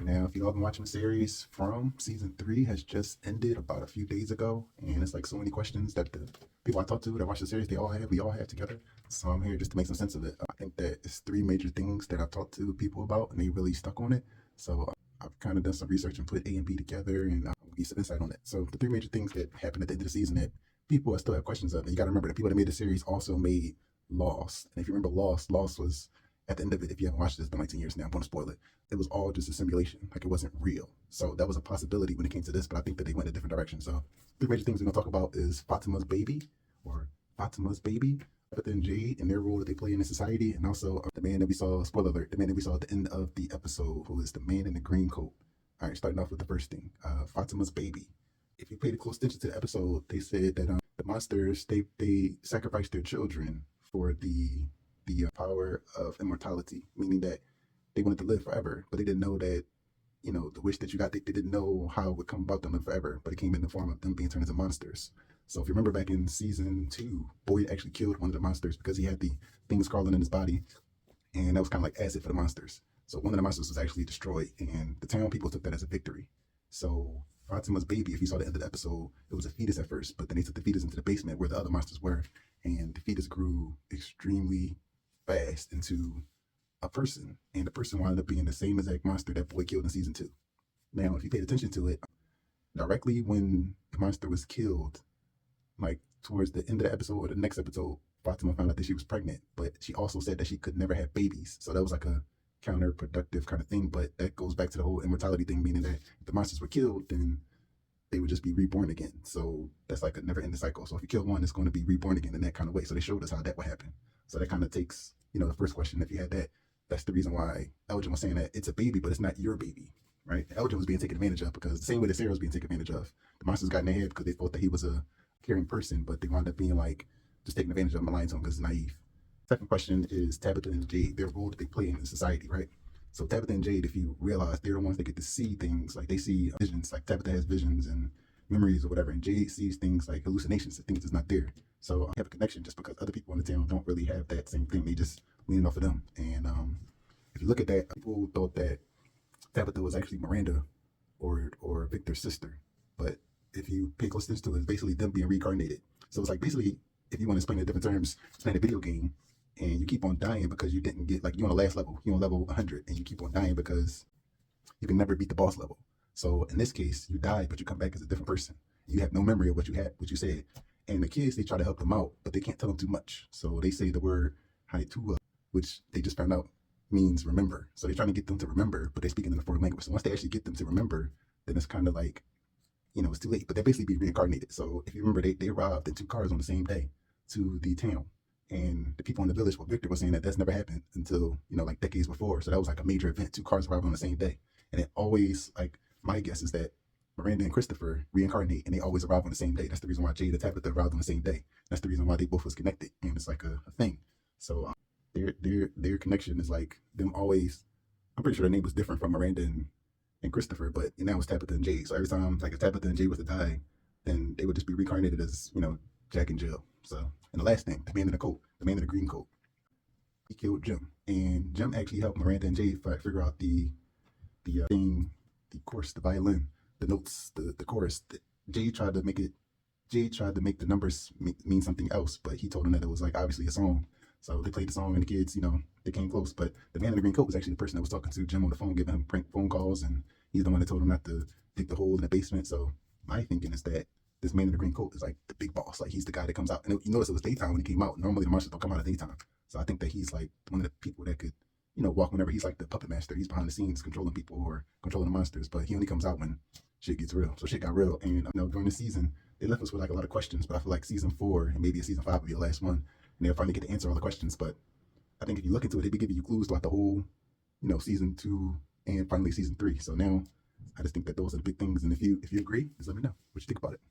right now. If you all been watching the series, From season 3 has just ended about a few days ago, and it's like so many questions that the people I talk to that watch the series, we all have together. So I'm here just to make some sense of it. I think that it's three major things that I've talked to people about, and they really stuck on it. So I've kind of done some research and put A and B together, and I'll give you some insight on it. So the three major things that happened at the end of the season that people still have questions of, and you got to remember the people that made the series also made Lost. And if you remember Lost was at the end of it, if you haven't watched it, it's been like 10 years now, I'm going to spoil it. It was all just a simulation, like it wasn't real. So that was a possibility when it came to this, but I think that they went a different direction. So the major things we're going to talk about is Fatima's baby, Tabitha and Jade, and their role that they play in the society, and also the man that we saw, spoiler alert, the man that we saw at the end of the episode, who is the man in the green coat. All right, starting off with the first thing, Fatima's baby. If you paid close attention to the episode, they said that the monsters, they sacrificed their children for the power of immortality, meaning that they wanted to live forever, but they didn't know that, the wish that you got, they didn't know how it would come about them living forever, but it came in the form of them being turned into monsters. So if you remember back in season 2, Boyd actually killed one of the monsters because he had the things crawling in his body, and that was kind of like acid for the monsters. So one of the monsters was actually destroyed, and the town people took that as a victory. So Fatima's baby, if you saw the end of the episode, it was a fetus at first, but then they took the fetus into the basement where the other monsters were, and the fetus grew extremely fast into a person, and the person wound up being the same exact monster that Boyd killed in season 2. Now, if you paid attention to it, directly when the monster was killed, like towards the end of the episode or the next episode, Fatima found out that she was pregnant, but she also said that she could never have babies. So that was like a counterproductive kind of thing, but that goes back to the whole immortality thing, meaning that if the monsters were killed, then they would just be reborn again. So that's like a never-ending cycle. So if you kill one, it's going to be reborn again in that kind of way. So they showed us how that would happen. So that kind of takes, the first question, if you had that, that's the reason why Elgin was saying that it's a baby, but it's not your baby, right? Elgin was being taken advantage of because the same way that Sarah was being taken advantage of. The monsters got in their head because they thought that he was a caring person, but they wound up being like just taking advantage of him and lying to him because it's naive. Second question is Tabitha and Jade, their role that they play in society, right? So Tabitha and Jade, if you realize, they're the ones that get to see things, like they see visions, like Tabitha has visions and memories or whatever, and Jade sees things like hallucinations, things that's not there. So I have a connection just because other people in the town don't really have that same thing. They just lean off of them. And if you look at that, people thought that Tabitha was actually Miranda or Victor's sister. But if you pay close attention to it, it's basically them being reincarnated. So it's like basically, if you want to explain it in different terms, it's playing a video game and you keep on dying because you didn't get, like, you're on the last level, you're on level 100, and you keep on dying because you can never beat the boss level. So in this case, you die, but you come back as a different person. You have no memory of what you said. And the kids, they try to help them out, but they can't tell them too much. So they say the word Haitua, which they just found out means remember. So they're trying to get them to remember, but they're speaking in a foreign language. So once they actually get them to remember, then it's kind of like, it's too late. But they're basically being reincarnated. So if you remember, they arrived in 2 cars on the same day to the town. And the people in the village, well, Victor was saying that that's never happened until, like decades before. So that was like a major event, 2 cars arrived on the same day. And it always, like, my guess is that Miranda and Christopher reincarnate and they always arrive on the same day. That's the reason why Jade and Tabitha arrived on the same day. That's the reason why they both was connected. And it's like a thing. So their connection is like them always, I'm pretty sure their name was different from Miranda and Christopher, but now it's Tabitha and Jade. So every time, like, if Tabitha and Jade was to die, then they would just be reincarnated as, Jack and Jill. So, and the last thing, the man in the green coat, he killed Jim. And Jim actually helped Miranda and Jade figure out the thing, the course, the violin, the notes, the chorus. Jade tried to make the numbers mean something else, but he told him that it was like obviously a song. So they played the song and the kids, they came close. But the man in the green coat was actually the person that was talking to Jim on the phone, giving him prank phone calls, and he's the one that told him not to dig the hole in the basement. So my thinking is that this man in the green coat is like the big boss. Like, he's the guy that comes out. And you notice it was daytime when he came out. Normally the monsters don't come out at daytime. So I think that he's like one of the people that could, walk whenever. He's like the puppet master. He's behind the scenes controlling people or controlling the monsters. But he only comes out when shit gets real. So shit got real. And during the season, they left us with like a lot of questions. But I feel like season 4 and maybe season 5 will be the last one. And they'll finally get to answer all the questions. But I think if you look into it, they'll be giving you clues throughout the whole, season 2 and finally season 3. So now I just think that those are the big things. And if you agree, just let me know what you think about it.